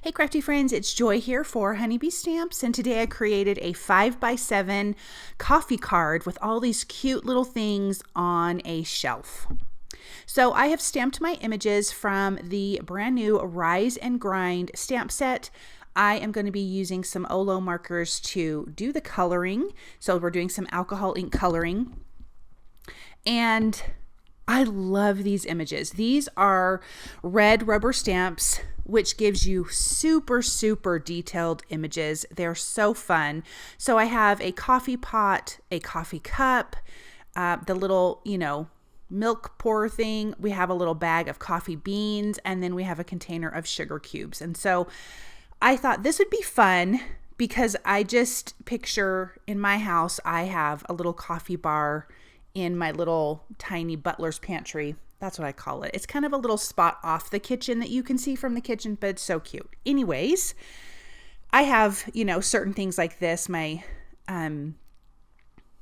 Hey crafty friends, it's Joy here for Honeybee Stamps, and today I created a 5x7 coffee card with all these cute little things on a shelf. So I have stamped my images from the brand new Rise and Grind stamp set. I am going to be using some Olo markers to do the coloring. So we're doing some alcohol ink coloring. And I love these images. These are red rubber stamps, which gives you super detailed images. They're so fun. So I have a coffee pot, a coffee cup, the little, milk pour thing. We have a little bag of coffee beans, and then we have a container of sugar cubes. And so I thought this would be fun because I just picture in my house, I have a little coffee bar in my little tiny butler's pantry. That's what I call it. It's kind of a little spot off the kitchen that you can see from the kitchen, but it's so cute. Anyways, I have, certain things like this, my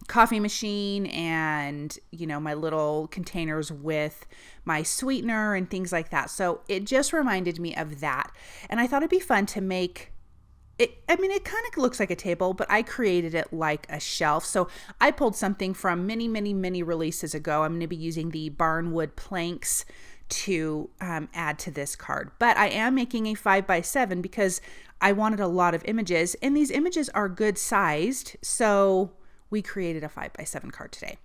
coffee machine and, my little containers with my sweetener and things like that. So it just reminded me of that. And I thought it'd be fun to make it. It kind of looks like a table, but I created it like a shelf. So I pulled something from many releases ago. I'm going to be using the barnwood planks to add to this card. But I am making a 5x7 because I wanted a lot of images, and these images are good sized. So we created a 5x7 card today.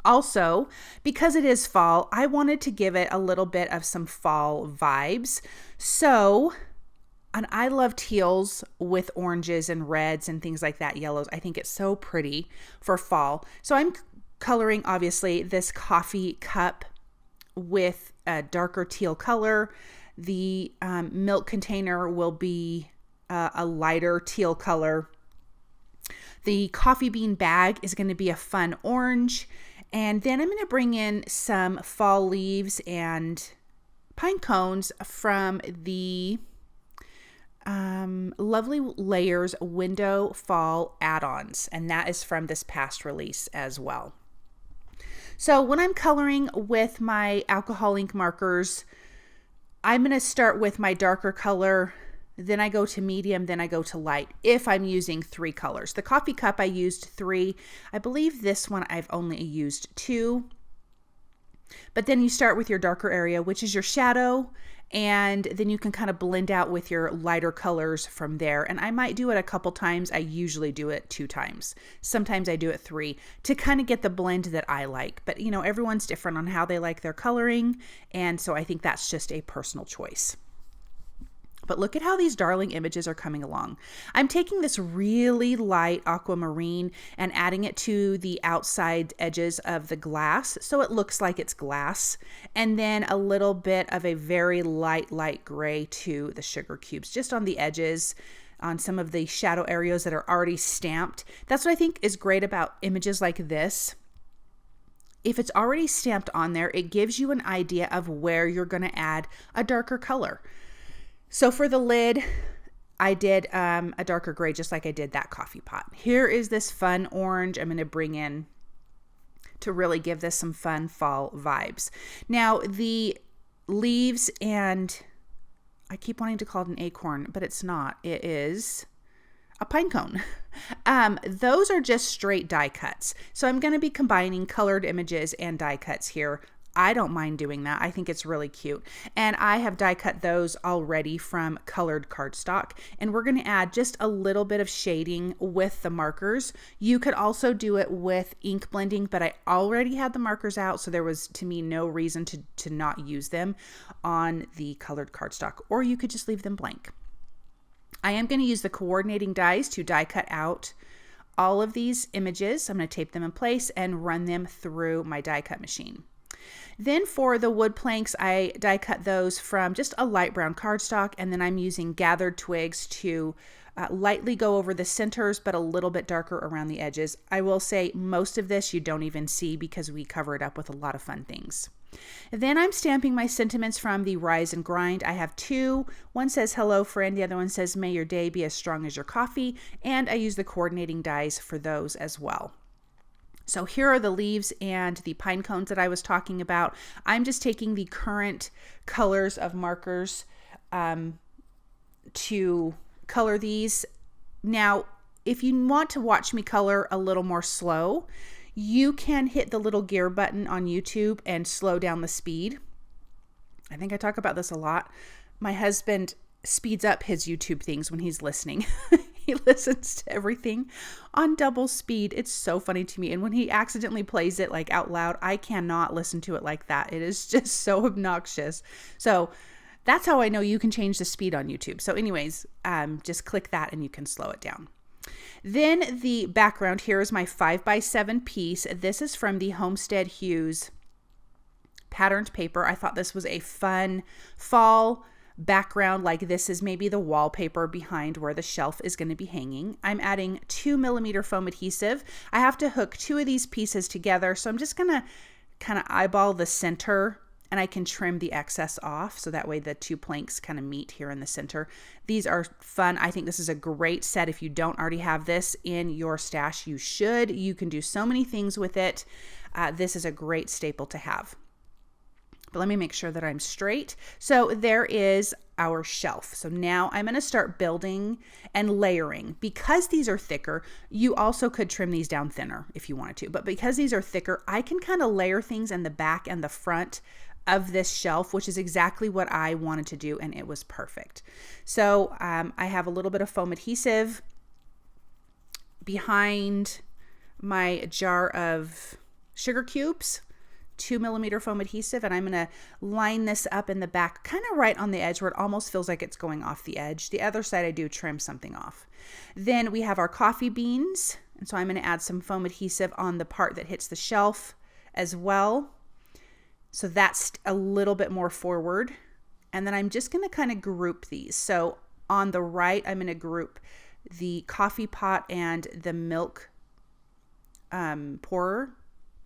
Also, because it is fall, I wanted to give it a little bit of some fall vibes. And I love teals with oranges and reds and things like that, yellows. I think it's so pretty for fall. So I'm coloring, obviously, this coffee cup with a darker teal color. The milk container will be a lighter teal color. The coffee bean bag is going to be a fun orange. And then I'm going to bring in some fall leaves and pine cones from the Lovely Layers window fall add-ons, and that is from this past release as well. So when I'm coloring with my alcohol ink markers, I'm going to start with my darker color, then I go to medium, then I go to light if I'm using 3 colors. The coffee cup I used 3. I believe this one I've only used 2. But then you start with your darker area, which is your shadow, and then you can kind of blend out with your lighter colors from there. And I might do it a couple times. I usually do it 2 times. Sometimes I do it 3 to kind of get the blend that I like. But everyone's different on how they like their coloring. And so I think that's just a personal choice. But look at how these darling images are coming along. I'm taking this really light aquamarine and adding it to the outside edges of the glass so it looks like it's glass. And then a little bit of a very light gray to the sugar cubes, just on the edges, on some of the shadow areas that are already stamped. That's what I think is great about images like this. If it's already stamped on there, it gives you an idea of where you're going to add a darker color. So for the lid, I did a darker gray, just like I did that coffee pot. Here is this fun orange I'm going to bring in to really give this some fun fall vibes. Now the leaves, and I keep wanting to call it an acorn, but it's not. It is a pine cone. Those are just straight die cuts. So I'm going to be combining colored images and die cuts here. I don't mind doing that. I think it's really cute. And I have die cut those already from colored cardstock. And we're going to add just a little bit of shading with the markers. You could also do it with ink blending, but I already had the markers out, so there was, to me, no reason to not use them on the colored cardstock. Or you could just leave them blank. I am going to use the coordinating dies to die cut out all of these images. I'm going to tape them in place and run them through my die cut machine. Then for the wood planks, I die cut those from just a light brown cardstock, and then I'm using gathered twigs to lightly go over the centers, but a little bit darker around the edges. I will say most of this you don't even see because we cover it up with a lot of fun things. Then I'm stamping my sentiments from the Rise and Grind. I have 2. One says, "Hello, friend." The other one says, "May your day be as strong as your coffee." And I use the coordinating dies for those as well. So here are the leaves and the pine cones that I was talking about. I'm just taking the current colors of markers to color these. Now, if you want to watch me color a little more slow, you can hit the little gear button on YouTube and slow down the speed. I think I talk about this a lot. My husband speeds up his YouTube things when he's listening. He listens to everything on double speed. It's so funny to me. And when he accidentally plays it like out loud, I cannot listen to it like that. It is just so obnoxious. So that's how I know you can change the speed on YouTube. So anyways, just click that and you can slow it down. Then the background, here is my 5x7 piece. This is from the Homestead Hues patterned paper. I thought this was a fun fall background, like this is maybe the wallpaper behind where the shelf is going to be hanging. I'm adding 2mm foam adhesive. I have to hook 2 of these pieces together, so I'm just going to kind of eyeball the center, and I can trim the excess off so that way the 2 planks kind of meet here in the center. These are fun. I think this is a great set. If you don't already have this in your stash, you should. You can do so many things with it. This is a great staple to have. But let me make sure that I'm straight. So there is our shelf. So now I'm going to start building and layering. Because these are thicker, you also could trim these down thinner if you wanted to. But because these are thicker, I can kind of layer things in the back and the front of this shelf, which is exactly what I wanted to do, and it was perfect. So I have a little bit of foam adhesive behind my jar of sugar cubes. 2mm foam adhesive, and I'm going to line this up in the back, kind of right on the edge where it almost feels like it's going off the edge. The other side I do trim something off. Then we have our coffee beans, and so I'm going to add some foam adhesive on the part that hits the shelf as well. So that's a little bit more forward. And then I'm just going to kind of group these. So on the right, I'm going to group the coffee pot and the milk pourer,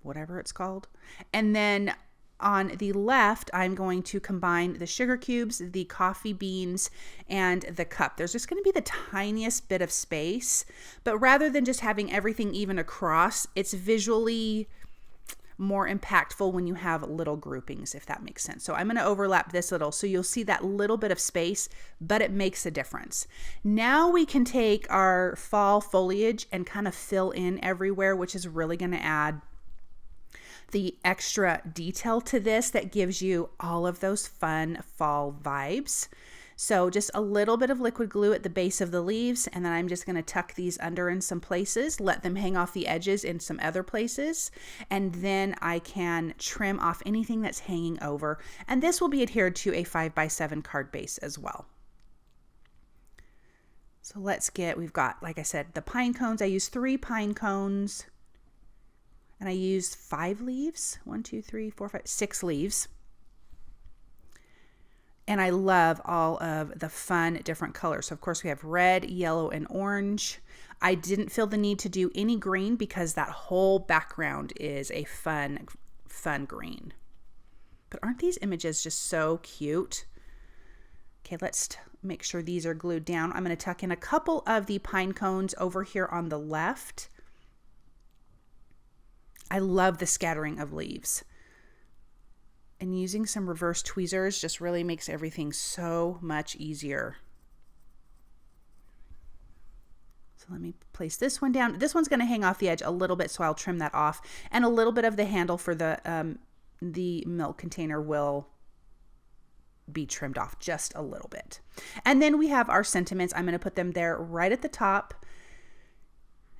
whatever it's called. And then on the left, I'm going to combine the sugar cubes, the coffee beans, and the cup. There's just going to be the tiniest bit of space, but rather than just having everything even across, it's visually more impactful when you have little groupings, if that makes sense. So I'm going to overlap this little, so you'll see that little bit of space, but it makes a difference. Now we can take our fall foliage and kind of fill in everywhere, which is really going to add the extra detail to this that gives you all of those fun fall vibes. So just a little bit of liquid glue at the base of the leaves, and then I'm just going to tuck these under in some places, let them hang off the edges in some other places, and then I can trim off anything that's hanging over. And this will be adhered to a 5x7 card base as well. So we've got, like I said, the pine cones. I use 3 pine cones. And I used 5 leaves, 1, 2, 3, 4, 5, 6 leaves. And I love all of the fun different colors. So of course we have red, yellow, and orange. I didn't feel the need to do any green because that whole background is a fun green. But aren't these images just so cute? Okay, let's make sure these are glued down. I'm going to tuck in a couple of the pine cones over here on the left. I love the scattering of leaves. And using some reverse tweezers just really makes everything so much easier. So let me place this one down. This one's going to hang off the edge a little bit, so I'll trim that off. And a little bit of the handle for the milk container will be trimmed off just a little bit. And then we have our sentiments. I'm going to put them there right at the top.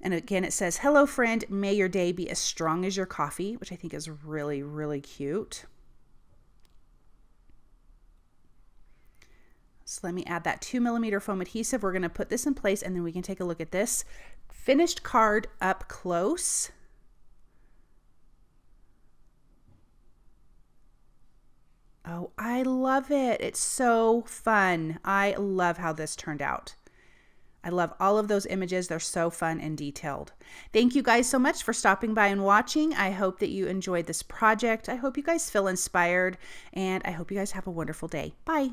And again, it says, "Hello, friend. May your day be as strong as your coffee," which I think is really, really cute. So let me add that 2mm foam adhesive. We're going to put this in place, and then we can take a look at this finished card up close. Oh, I love it. It's so fun. I love how this turned out. I love all of those images. They're so fun and detailed. Thank you guys so much for stopping by and watching. I hope that you enjoyed this project. I hope you guys feel inspired, and I hope you guys have a wonderful day. Bye.